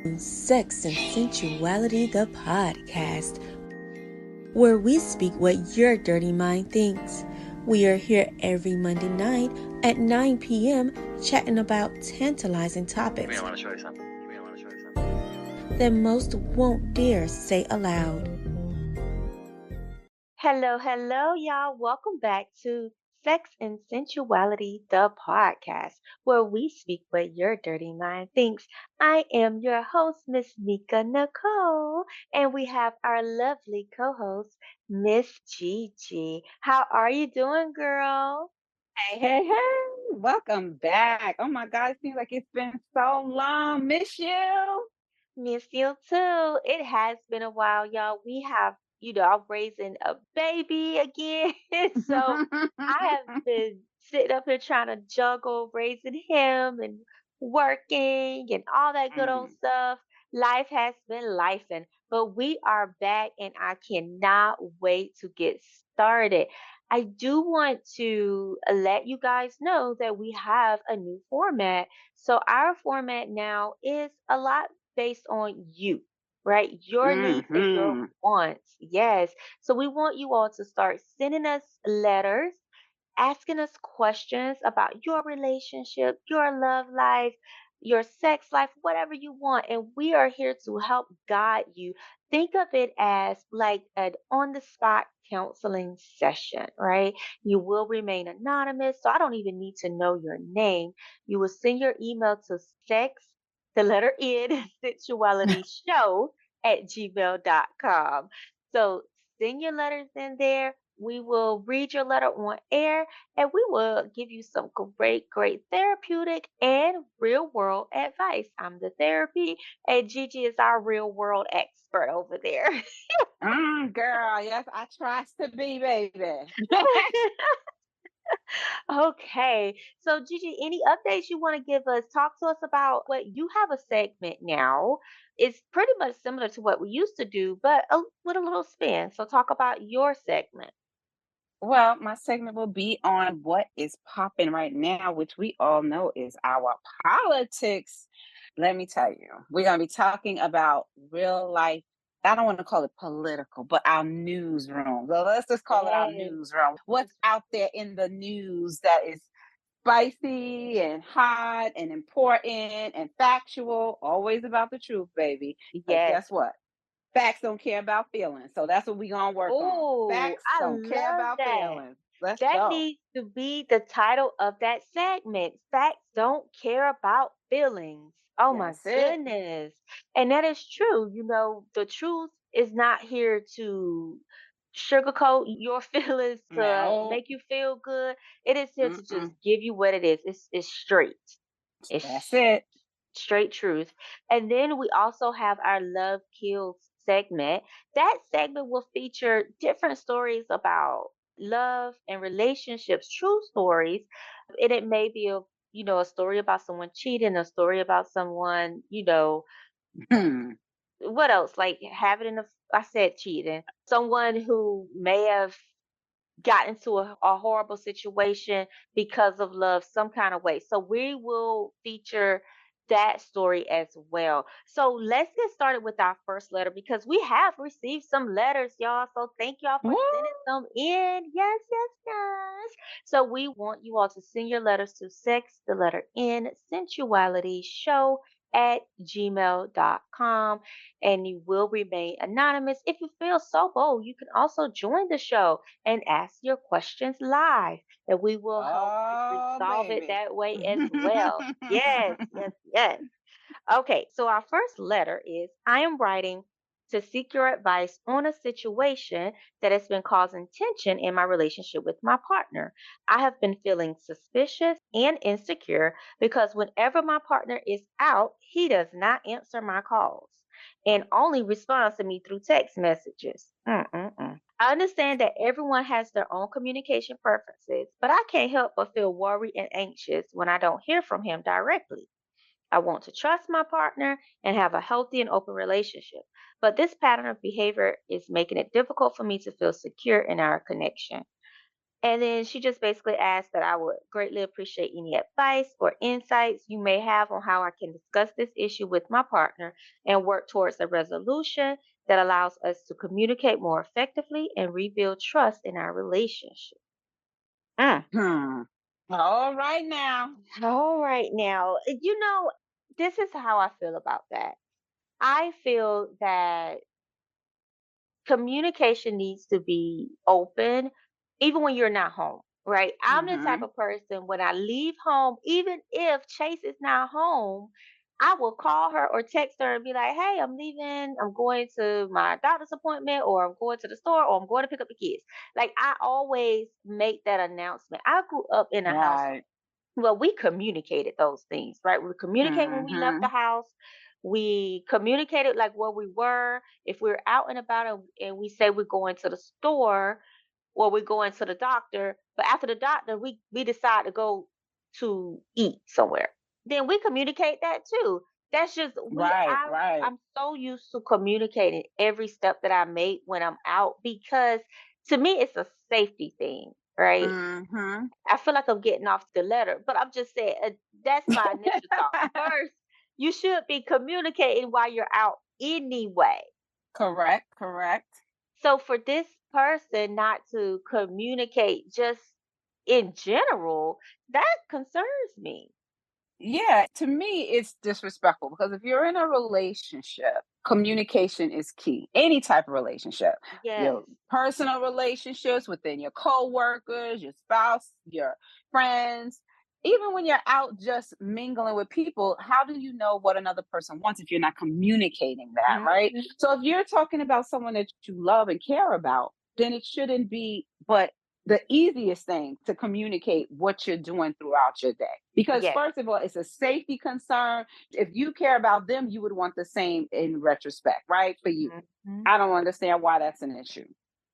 Sex and Sensuality, the podcast, where we speak what your dirty mind thinks. We are here every Monday night at 9 p.m. chatting about tantalizing topics that most won't dare say aloud. Hello, y'all. Welcome back to Sex and Sensuality, the podcast, where we speak what your dirty mind thinks. I am your host, Miss Nika Nicole, and we have our lovely co host, Miss Gigi. How are you doing, girl? Hey, welcome back. Oh my God, it seems like it's been so long. Miss you. Miss you too. It has been a while, y'all. We have, I'm raising a baby again. So I have been sitting up here trying to juggle raising him and working and all that good old Mm, stuff. Life has been lifing, but we are back and I cannot wait to get started. I do want to let you guys know that we have a new format. So our format now is a lot based on you, right? Your needs and your mm-hmm. wants. Yes. So we want you all to start sending us letters, asking us questions about your relationship, your love life, your sex life, whatever you want. And we are here to help guide you. Think of it as like an on the spot counseling session, right? You will remain anonymous. So I don't even need to know your name. You will send your email to the letter N, sensuality show at gmail.com. So send your letters in there. We will read your letter on air and we will give you some great therapeutic and real world advice. I'm the therapy and Gigi is our real world expert over there. Girl, yes, I tries to be, baby. Okay. So Gigi, any updates you want to give us? Talk to us about what you have a segment now. It's pretty much similar to what we used to do, but with a little spin. So talk about your segment. Well, my segment will be on what is popping right now, which we all know is our politics. Let me tell you, we're going to be talking about real life. I don't want to call it political, but our newsroom. So let's just call it our Yes. newsroom. What's out there in the news that is spicy and hot and important and factual, always about the truth, baby. Because Yes. guess what? Facts don't care about feelings. So that's what we're going to work on. Oh, Facts I don't care love about that. feelings. Let's That go. needs to be the title of that segment. Facts don't care about feelings. Oh my That's it. goodness. And that is true. The truth is not here to sugarcoat your feelings to No. make you feel good. It is here to just Mm-mm. give you what it is. It's straight. That's It's it. straight truth. And then we also have our Love Kills segment. That segment will feature different stories about love and relationships, true stories. And it may be a story about someone cheating, a story about someone, what else? Like having I said cheating. Someone who may have got into a horrible situation because of love, some kind of way. So we will feature that story as well. So let's get started with our first letter because we have received some letters, y'all. So thank y'all for Woo. sending them in. Yes. So we want you all to send your letters to sex, the letter N, sensuality show at gmail.com and you will remain anonymous. If you feel so bold, you can also join the show and ask your questions live, and we will help you Oh, resolve it baby. that way as well. Yes. Okay, so our first letter is I am writing to seek your advice on a situation that has been causing tension in my relationship with my partner. I have been feeling suspicious and insecure because whenever my partner is out, he does not answer my calls and only responds to me through text messages. I understand that everyone has their own communication preferences, but I can't help but feel worried and anxious when I don't hear from him directly. I want to trust my partner and have a healthy and open relationship, but this pattern of behavior is making it difficult for me to feel secure in our connection. And then she just basically asked that I would greatly appreciate any advice or insights you may have on how I can discuss this issue with my partner and work towards a resolution that allows us to communicate more effectively and rebuild trust in our relationship. Mm. Hmm. All right now. All right, now, this is how I feel about that. I feel that communication needs to be open even when you're not home, right? I'm the type Mhm. of person when I leave home, even if Chase is not home, I will call her or text her and be like, hey, I'm leaving. I'm going to my doctor's appointment, or I'm going to the store, or I'm going to pick up the kids. Like, I always make that announcement. I grew up in a house, Right. well, we communicated those things, right? We communicate when we left the Mhm. house. We communicated like where we were. If we're out and about and we say we're going to the store or we're going to the doctor, but after the doctor, we decide to go to eat somewhere. Then we communicate that too. That's just Right, right. I'm so used to communicating every step that I make when I'm out, because to me it's a safety thing, right? Mhm. I feel like I'm getting off the letter, but I'm just saying, that's my initial thought. First, you should be communicating while you're out anyway. Correct, correct. So for this person not to communicate just in general, that concerns me. Yeah, to me, it's disrespectful because if you're in a relationship, communication is key. Any type of relationship, Yes. your personal relationships within your coworkers, your spouse, your friends, even when you're out just mingling with people, how do you know what another person wants if you're not communicating that, right? Mhm. So if you're talking about someone that you love and care about, then it shouldn't be but the easiest thing to communicate what you're doing throughout your day. Because, Yes. first of all, it's a safety concern. If you care about them, you would want the same in retrospect, right? For you. Mhm. I don't understand why that's an issue.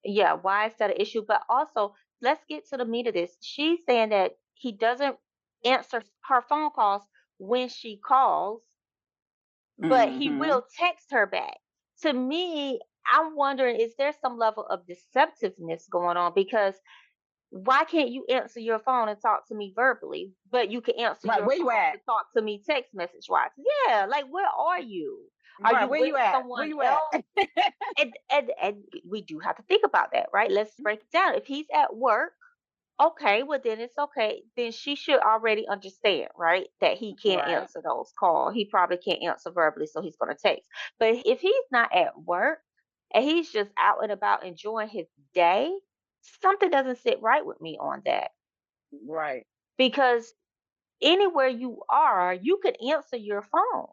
Yeah, why is that an issue? But also, let's get to the meat of this. She's saying that he doesn't answer her phone calls when she calls, but he Hmm. will text her back. To me, I'm wondering, is there some level of deceptiveness going on? Because why can't you answer your phone and talk to me verbally, but you can answer Right. your Where you phone at? to talk to me text message wise? Yeah, like, where are you? Are Right. you Where with you at? Where someone you at? else? And we do have to think about that, right? Let's break it down. If he's at work, okay, well then it's okay. Then she should already understand, right? That he can't Right. answer those calls. He probably can't answer verbally, so he's gonna text. But if he's not at work and he's just out and about enjoying his day, something doesn't sit right with me on that. Right. Because anywhere you are, you can answer your phone.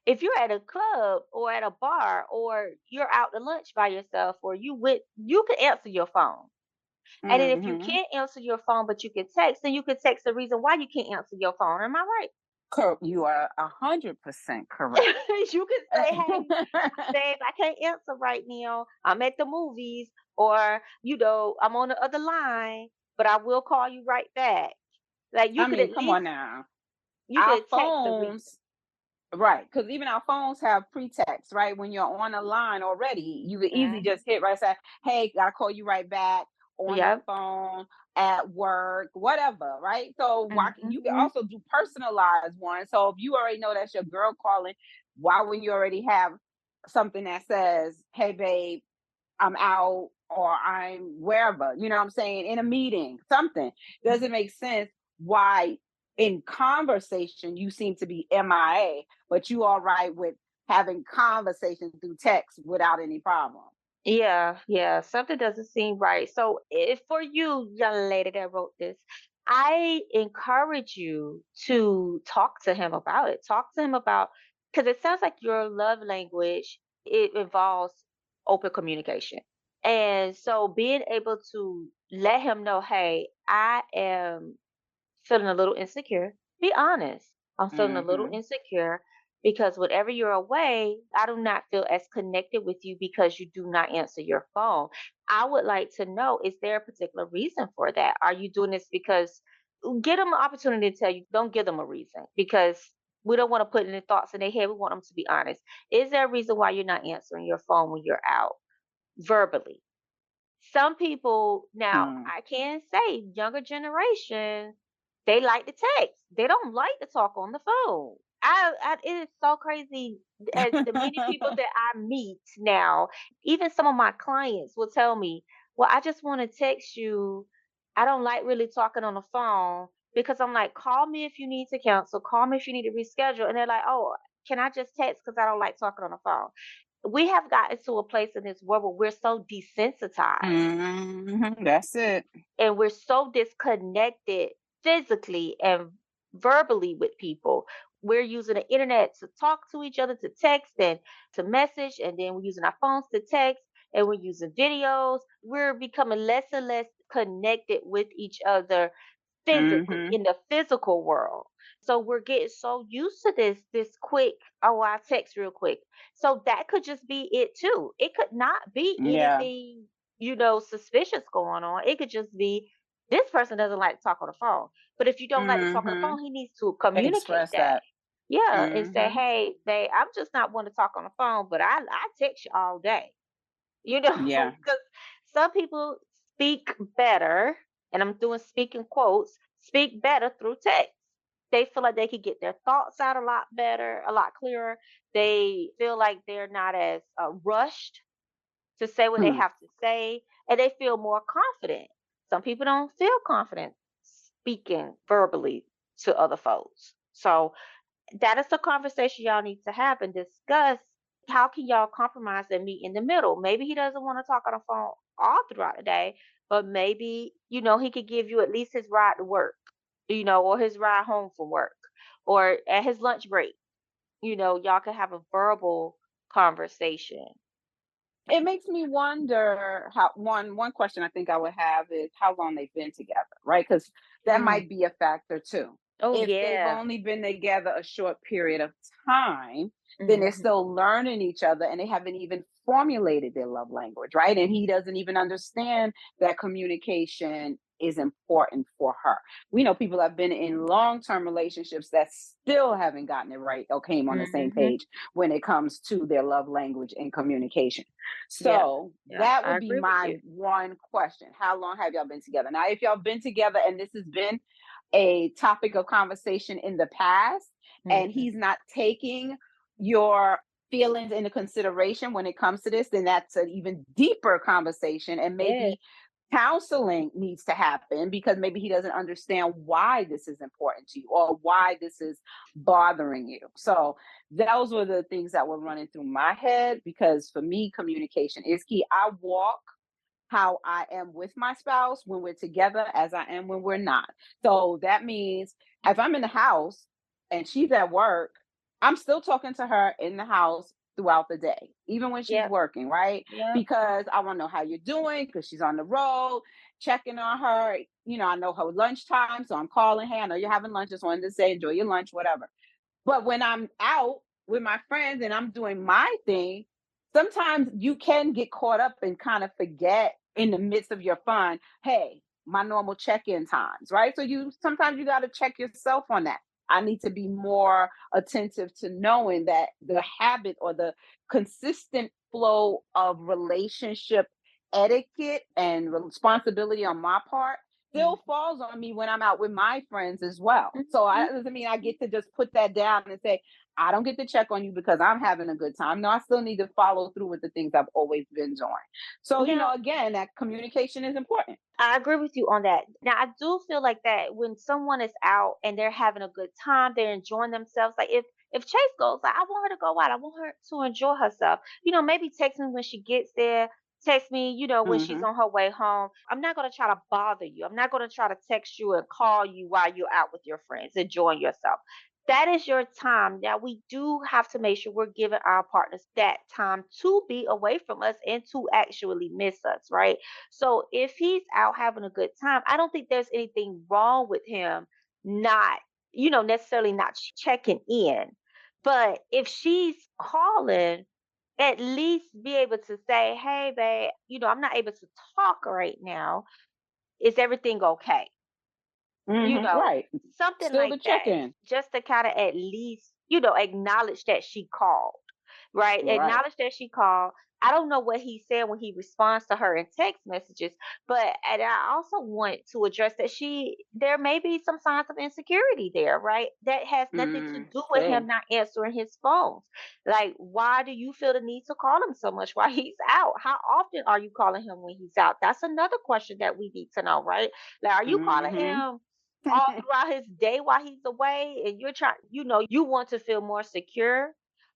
If you're at a club or at a bar or you're out to lunch by yourself or you can answer your phone. And then if you Hmm. can't answer your phone, but you can text, then you can text the reason why you can't answer your phone. Am I right? You are 100% correct. You can say, hey, babe, I can't answer right now. I'm at the movies, or, I'm on the other line, but I will call you right back. Like, you I could mean, at come least, on now. you Our could text the reason. phones. Right, because even our phones have pretext, right? When you're on a line already, you can easily Hmm. just hit right, say, "Hey, gotta call you right back on the Yep. phone, at work, whatever." Right. So why you can Hmm. also do personalized ones. So if you already know that's your girl calling, why wouldn't you already have something that says, "Hey, babe, I'm out or I'm wherever, you know what I'm saying, in a meeting, something. Doesn't make sense why in conversation you seem to be MIA, but you all right with having conversation through text without any problem. Yeah, yeah, something doesn't seem right. So, if for you, young lady that wrote this, I encourage you to talk to him about it. Talk to him about, because it sounds like your love language, it involves open communication. And so being able to let him know, hey, I am feeling a little insecure. Be honest. I'm feeling a little Hmm. insecure because whenever you're away, I do not feel as connected with you because you do not answer your phone. I would like to know, is there a particular reason for that? Are you doing this because, get them an opportunity to tell you, don't give them a reason, because we don't want to put any thoughts in their head. We want them to be honest. Is there a reason why you're not answering your phone when you're out verbally? Some people now, Mm. I can say younger generation, they like to text. They don't like to talk on the phone. It is so crazy. The many people that I meet now, even some of my clients will tell me, "Well, I just want to text you. I don't like really talking on the phone because I'm like, call me if you need to cancel, call me if you need to reschedule." And they're like, "Oh, can I just text because I don't like talking on the phone?" We have gotten to a place in this world where we're so desensitized That's it. and we're so disconnected physically and verbally with people. We're using the internet to talk to each other, to text and to message, and then we're using our phones to text, and we're using videos. We're becoming less and less connected with each other physically Hmm. in the physical world. So we're getting so used to this quick, oh, I text real quick. So that could just be it too. It could not be Yeah. anything, suspicious going on. It could just be this person doesn't like to talk on the phone. But if you don't like to talk on the Hmm. phone, he needs to communicate Express that. that. Yeah, and say, Hmm. hey, babe, I'm just not one to talk on the phone, but I text you all day. You know, Yeah. because some people speak better, and I'm doing speaking quotes, speak better through text. They feel like they can get their thoughts out a lot better, a lot clearer. They feel like they're not as rushed to say what they Hmm. have to say, and they feel more confident. Some people don't feel confident speaking verbally to other folks. So that is the conversation y'all need to have and discuss. How can y'all compromise and meet in the middle? Maybe he doesn't want to talk on the phone all throughout the day, but maybe, he could give you at least his ride to work, or his ride home from work, or at his lunch break. Y'all can have a verbal conversation. It makes me wonder how one question I think I would have is how long they've been together, right? Because that Mm. might be a factor too. Oh, If they've yeah. only been together a short period of time, then they're Mhm. still learning each other and they haven't even formulated their love language, right? And he doesn't even understand that communication is important for her. We know people have been in long-term relationships that still haven't gotten it right or came on the same Mhm. page when it comes to their love language and communication. Yeah. So Yeah, that I would be agree with my you. one question. How long have y'all been together? Now, if y'all been together and this has been a topic of conversation in the past, and Mhm. he's not taking your feelings into consideration when it comes to this, then that's an even deeper conversation. And Yes. maybe counseling needs to happen because maybe he doesn't understand why this is important to you or why this is bothering you. So those were the things that were running through my head because for me, communication is key. I walk how I am with my spouse when we're together as I am when we're not. So that means if I'm in the house and she's at work, I'm still talking to her in the house throughout the day, even when she's Yep. working, right? Yep. Because I want to know how you're doing because she's on the road, checking on her. I know her lunchtime, so I'm calling, hey, I know you're having lunch. Just wanted to say, enjoy your lunch, whatever. But when I'm out with my friends and I'm doing my thing, sometimes you can get caught up and kind of forget in the midst of your fun, hey, my normal check-in times, right? So you sometimes you got to check yourself on that. I need to be more attentive to knowing that the habit or the consistent flow of relationship etiquette and responsibility on my part still Mhm. falls on me when I'm out with my friends as well. So Mhm. I doesn't mean I get to just put that down and say, I don't get to check on you because I'm having a good time. No, I still need to follow through with the things I've always been doing. So, Now, again, that communication is important. I agree with you on that. Now, I do feel like that when someone is out and they're having a good time, they're enjoying themselves. Like if Chase goes, like, I want her to go out. I want her to enjoy herself. Maybe text me when she gets there. Text me, when she's Hmm. on her way home. I'm not gonna try to bother you. I'm not gonna try to text you and call you while you're out with your friends, enjoying yourself. That is your time. Now we do have to make sure we're giving our partners that time to be away from us and to actually miss us, right? So if he's out having a good time, I don't think there's anything wrong with him not, necessarily not checking in. But if she's calling, at least be able to say, hey, babe, I'm not able to talk right now. Is everything okay? You Hmm. know, Right. something Still like the check that, in. just to kind of at least, acknowledge that she called. right? Right. Acknowledge that she called. I don't know what he said when he responds to her in text messages, but and I also want to address that there may be some signs of insecurity there, right? That has nothing to do with See. him not answering his phones. Like, why do you feel the need to call him so much while he's out? How often are you calling him when he's out? That's another question that we need to know, right? Like, are you calling Mm-hmm. him all throughout his day while he's away and you're trying, you want to feel more secure?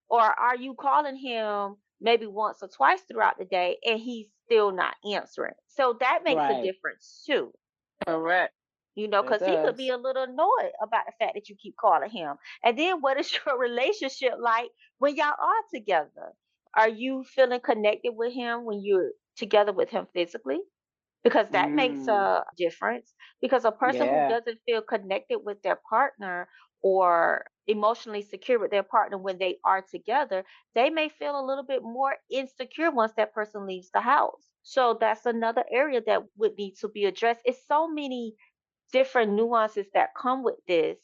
Or are you calling him maybe once or twice throughout the day and he's still not answering? So that makes a Right. difference too, Correct. It because he could be does. a little annoyed about the fact that you keep calling him. And then what is your relationship like when y'all are together? Are you feeling connected with him when you're together with him physically? Because that makes Mm. a difference. Because a person who Yeah. doesn't feel connected with their partner or emotionally secure with their partner when they are together, they may feel a little bit more insecure once that person leaves the house. So that's another area that would need to be addressed. It's so many different nuances that come with this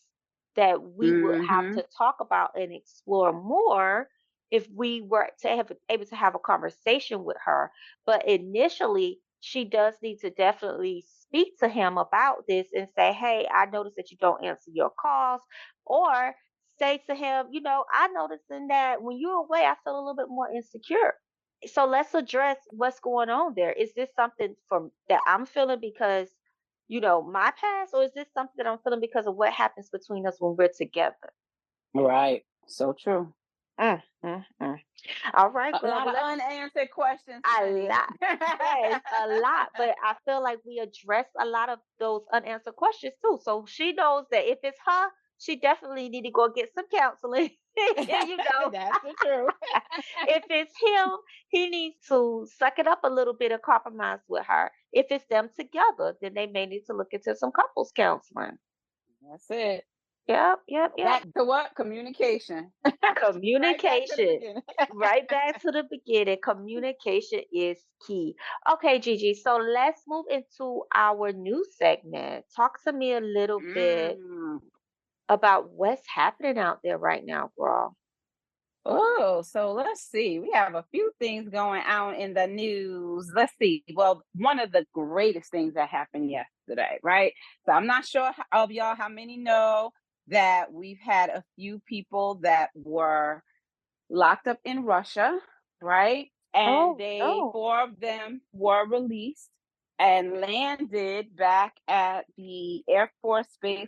that we would have Mm-hmm. to talk about and explore more if we were to have able to have a conversation with her. But initially, she does need to definitely speak to him about this and say, "Hey, I noticed that you don't answer your calls," or say to him, "I noticed in that when you're away, I feel a little bit more insecure. So let's address what's going on there. Is this something from that I'm feeling because my past, or is this something that I'm feeling because of what happens between us when we're together?" Right. So true. Mm, mm, mm. All right, A girl. lot Well, of let's unanswered questions, a honey. lot. Yes, a lot. But I feel like we address a lot of those unanswered questions too. So she knows that if it's her, she definitely need to go get some counseling. you know, That's the truth. if it's him, he needs to suck it up a little bit and compromise with her. If it's them together, then they may need to look into some couples counseling. That's it. Yep, yep, yep. Back to what? Communication. Right back to the Communication. beginning. Right back to the beginning. Communication is key. Okay, Gigi. So let's move into our new segment. Talk to me a little bit Mm. about what's happening out there right now, girl. Oh, so let's see. We have a few things going on in the news. Let's see. Well, one of the greatest things that happened yesterday, right? So I'm not sure of y'all how many know that we've had a few people that were locked up in Russia, right? And Oh no. four of them were released and landed back at the Air Force Base,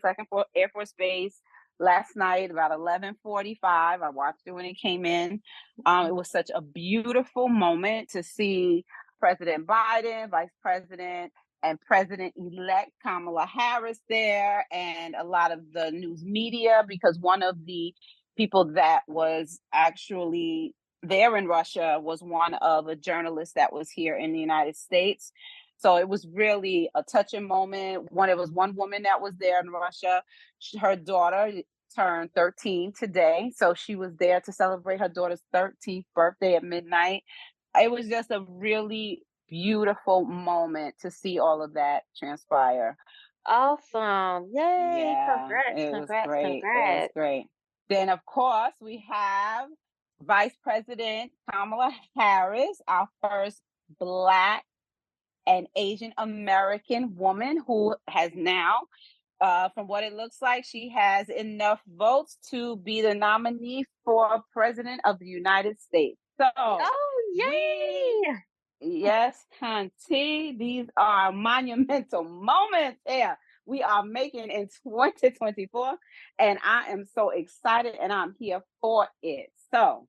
Air Force Base last night about 11:45. I watched it when it came in. It was such a beautiful moment to see President Biden, Vice President, and President-elect Kamala Harris there, and a lot of the news media, because one of the people that was actually there in Russia was one of a journalist that was here in the United States. So it was really a touching moment. It was one woman that was there in Russia. Her daughter turned 13 today. So she was there to celebrate her daughter's 13th birthday at midnight. It was just a really beautiful moment to see all of that transpire. Awesome. Yay. Yeah, Congrats, it was congrats, great. It was congrats. great. Then, of course, we have Vice President Kamala Harris, our first Black and Asian American woman who has now, from what it looks like, she has enough votes to be the nominee for President of the United States. So Oh, we yay. Yes, Hunty, these are monumental moments here we are making in 2024, and I am so excited and I'm here for it. So,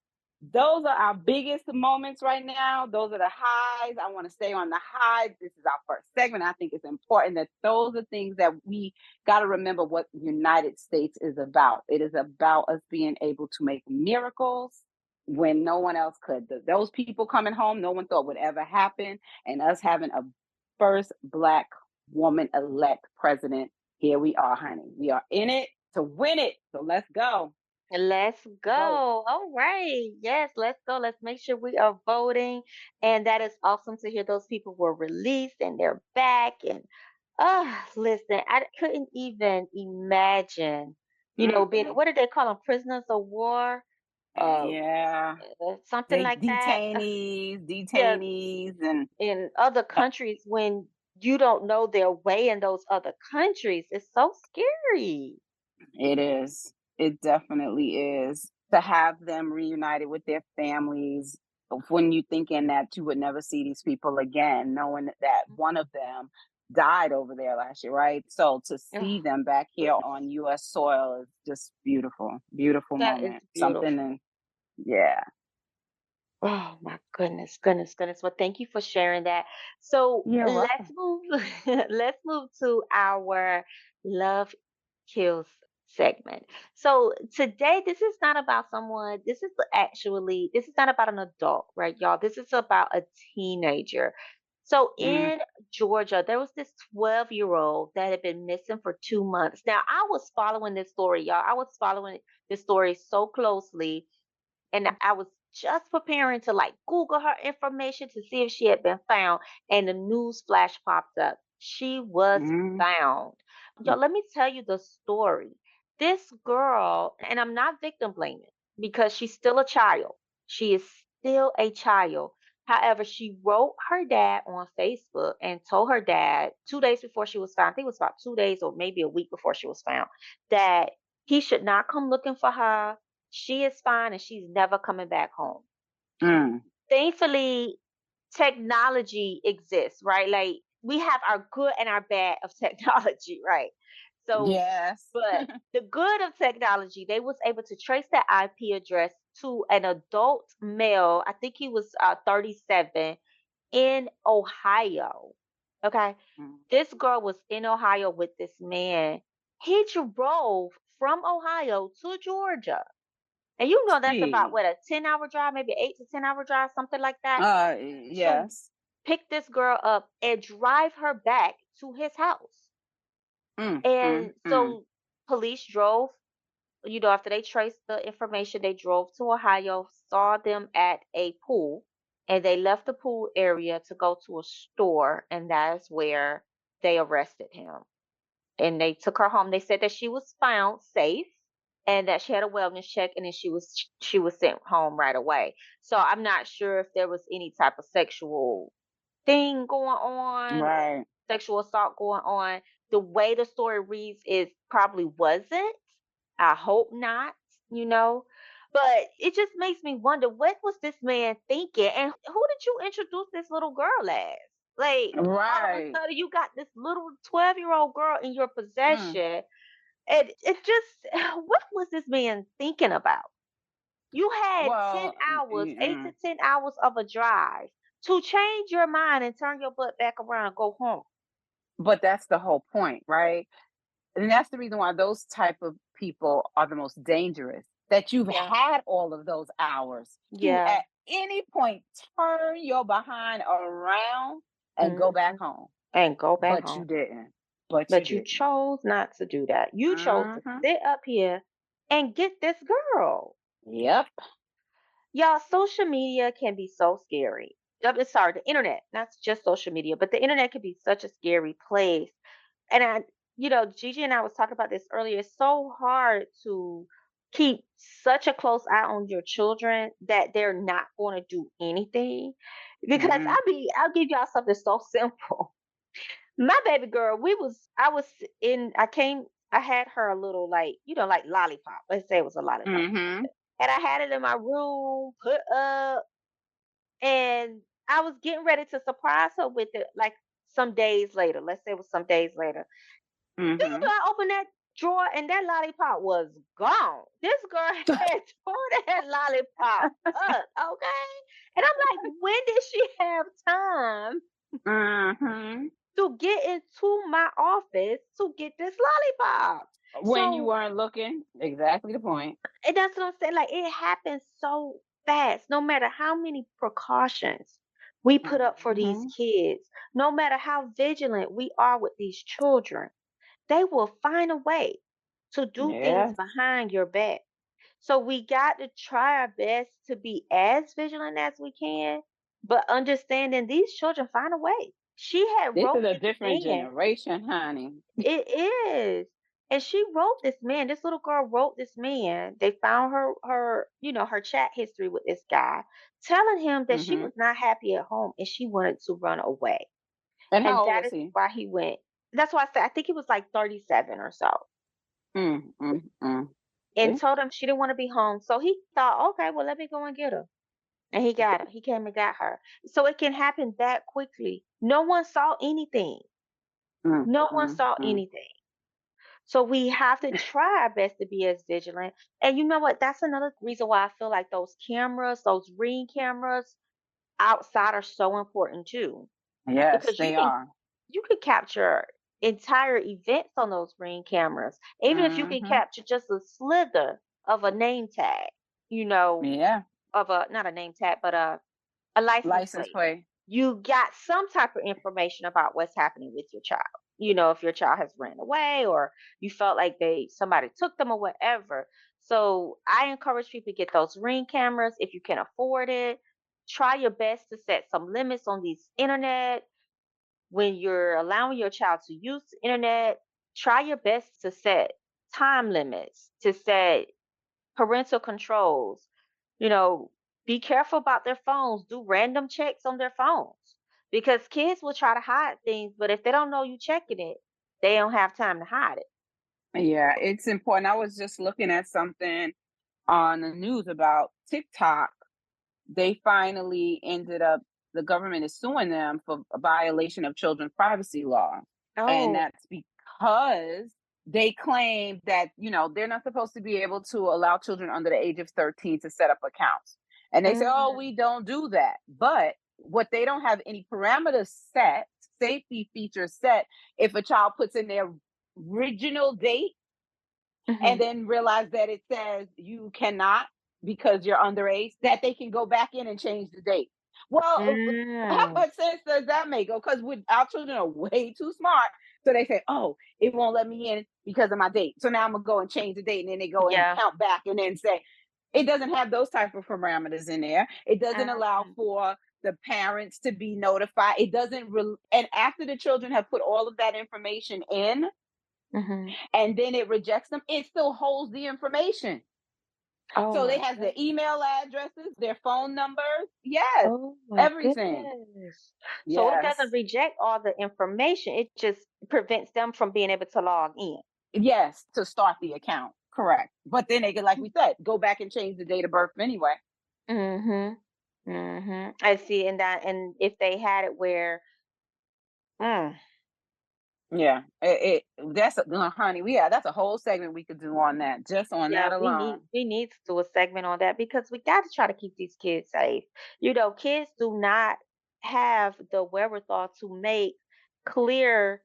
those are our biggest moments right now. Those are the highs. I want to stay on the highs. This is our first segment. I think it's important that those are things that we got to remember what United States is about. It is about us being able to make miracles when no one else could. Those people coming home, no one thought would ever happen. And us having a first Black woman elect president, here we are, honey. We are in it to win it. So let's go. Let's Vote. go. All right. Yes, let's go. Let's make sure we are voting. And that is awesome to hear those people were released and they're back. And listen, I couldn't even imagine, being Mm-mm. what did they call them? Prisoners of war. uh, Yeah. something They like that. Yeah, detainees, and in other uh, countries when you don't know their way in those other countries. It's so scary. it is. It definitely is to have them reunited with their families when you thinking that you would never see these people again, knowing that one of them died over there last year, right? So to see Oh, them back here on US soil is just beautiful. Beautiful that is moment. Something beautiful. and yeah. Oh my goodness, goodness, goodness. Well, thank you for sharing that. So You're let's welcome. move let's move to our love kills segment. So today this is not about someone, this is not about an adult, right, y'all? This is about a teenager. So Mm, in Georgia, there was this 12-year-old that had been missing for 2 months. Now, I was following this story, y'all. I was following this story so closely, and I was just preparing to like Google her information to see if she had been found, and the news flash popped up. She was mm, found. Yo, let me tell you the story. This girl, and I'm not victim blaming because she's still a child. She is still a child. However, she wrote her dad on Facebook and told her dad 2 days before she was found, I think it was about 2 days or maybe a week before she was found, that he should not come looking for her. She is fine and she's never coming back home. mm. Thankfully, technology exists, right? Like we have our good and our bad of technology, right? So, Yes. but the good of technology, they was able to trace that IP address to an adult male. I think he was 37 in Ohio. Okay. Mm. This girl was in Ohio with this man. He drove from Ohio to Georgia, and you know that's about See. what, a 10-hour drive, maybe 8 to 10 hour drive, something like that, to Yes. pick this girl up and drive her back to his house. Mm, mm, And mm. so police drove, after they traced the information, they drove to Ohio, saw them at a pool, and they left the pool area to go to a store, and that's where they arrested him. And they took her home. They said that she was found safe and that she had a wellness check, and then she was sent home right away. So I'm not sure if there was any type of sexual thing going on, Right. sexual assault going on. The way the story reads is probably wasn't. I hope not, you know. But it just makes me wonder, what was this man thinking, and who did you introduce this little girl as? Like, all of a Right. sudden you got this little 12-year-old girl in your Mm. possession, and it just, what was this man thinking about? You had 10 Well, hours, 8 to 10 hours of a drive to change your mind and turn your butt back around and go home. but that's the whole point, right? And that's the reason why those type of people are the most dangerous. That you've Yeah. had all of those hours to Yeah. at any point turn your behind around and go back Mhm. home. And go back But home. you didn't. But you But you didn't. chose not to do that. You chose to Hmm. sit up here and get this girl. Yep. Y'all, social media can be so scary. Sorry, the internet, not just social media, but the internet can be such a scary place. And Gigi and I was talking about this earlier. It's so hard to keep such a close eye on your children that they're not going to do anything. Because Hmm. I'll give y'all something so simple. My baby girl, I had her a little, like, like lollipop. Let's say it was a lollipop. Hmm. And I had it in my room, put up, and I was getting ready to surprise her with it like some days later. Let's say it was some days later. Do you Hmm. know I opened that drawer and that lollipop was gone? This girl had tore that lollipop up, okay? And I'm like, when did she have time Hmm. to get into my office to get this lollipop? When you So, weren't looking, exactly the point. and that's what I'm saying. Like, it happens so fast. No matter how many precautions we put up for these Hmm. kids, no matter how vigilant we are with these children, they will find a way to do things Yes. behind your back. So we got to try our best to be as vigilant as we can, but understanding these children find a way. She had This wrote is a this different man. generation, honey. It is. And she wrote this man, this little girl wrote this man. They found her chat history with this guy, telling him that she Mhm. was not happy at home and she wanted to run away. And And how old that was is he? why he went. That's why I said I think he was like 37 or so. Mm, mm, mm. And See? told him she didn't want to be home. So he thought, okay, well, let me go and get her. And he got her. He came and got her. So it can happen that quickly. No one saw anything. Mm, No one mm, saw mm. anything. So we have to try our best to be as vigilant. And you know what? That's another reason why I feel like those cameras, those ring cameras outside are so important too. Yes, Because they are. you can capture entire events on those ring cameras. Even if you can Mhm. capture just a slither of a name tag, you know, Yeah. of a not a name tag, but a license License plate. plate. You got some type of information about what's happening with your child. You know, if your child has ran away or you felt like somebody took them or whatever. So I encourage people to get those ring cameras if you can afford it. Try your best to set some limits on these internet when you're allowing your child to use the internet. Try your best to set time limits, to set parental controls. You know, be careful about their phones. Do random checks on their phones because kids will try to hide things, but if they don't know you checking it, they don't have time to hide it. Yeah, it's important. I was just looking at something on the news about TikTok. They finally ended up the government is suing them for a violation of children's privacy law. And Oh, that's because they claim that, they're not supposed to be able to allow children under the age of 13 to set up accounts. And they say, oh, mm, we don't do that. But what they don't have any parameters set, safety features set, if a child puts in their original date and mhm, then realize that it says you cannot because you're underage, that they can go back in and change the date. Well, how mm, much sense does that make? Because our children are way too smart. So they say, oh, it won't let me in because of my date. So now I'm going to go and change the date. And then they go and yeah, count back and then say, it doesn't have those type of parameters in there. It doesn't allow mm, for the parents to be notified. It doesn't, and after the children have put all of that information in, mhm. and then it rejects them, it still holds the information. Oh So my they has their goodness. email addresses, their phone numbers. Yes, Oh my everything. goodness. So it doesn't Yes. reject all the information. It just prevents them from being able to log in. Yes, to start the account. Correct. But then they can, like we said, go back and change the date of birth anyway. Mhm. Mhm. I see, and if they had it where, mm, Yeah. That's honey, that's a whole segment we could do on that, just on yeah, that alone. we need to do a segment on that because we got to try to keep these kids safe. You know, kids do not have the wherewithal to make clear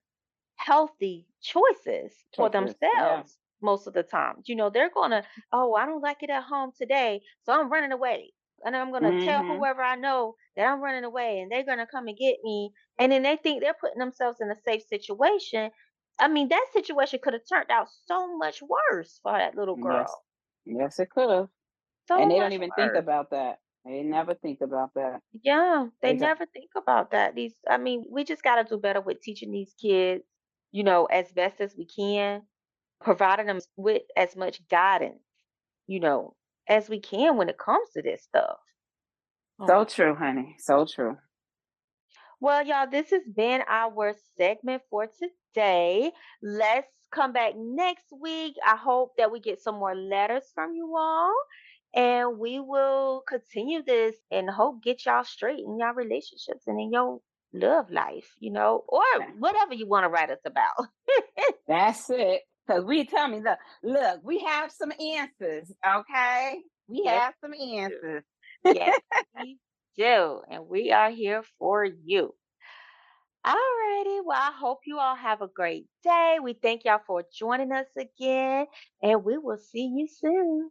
healthy choices for Choices. Yeah. themselves most of the time. You know, they're gonna, oh, I don't like it at home today, so I'm running away. And I'm gonna tell Mm-hmm. whoever I know that I'm running away and they're gonna come and get me. And then they think they're putting themselves in a safe situation. I mean, that situation could have turned out so much worse for that little Yes. girl. Yes, it could have. And So they don't much even think worse. about that. They never think about that. Yeah, they They don't. never think about that. I mean, we just got to do better with teaching these kids, as best as we can, providing them with as much guidance, you know, as we can when it comes to this stuff. Oh So my true, goodness. honey. So true. Well, y'all, this has been our segment for today. Let's come back next week. I hope that we get some more letters from you all. And we will continue this and hope get y'all straight in your relationships and in your love life, or whatever you want to write us about. That's it. Because we tell me, look, we have some answers, okay? We Yes, have some we do. answers. Yes, we do. And we are here for you. Alrighty. Well, I hope you all have a great day. We thank y'all for joining us again, and we will see you soon.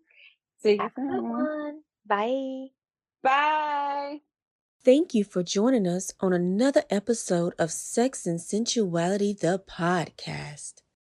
See you Have a good soon. one. Bye. Bye. Thank you for joining us on another episode of Sex and Sensuality, the podcast.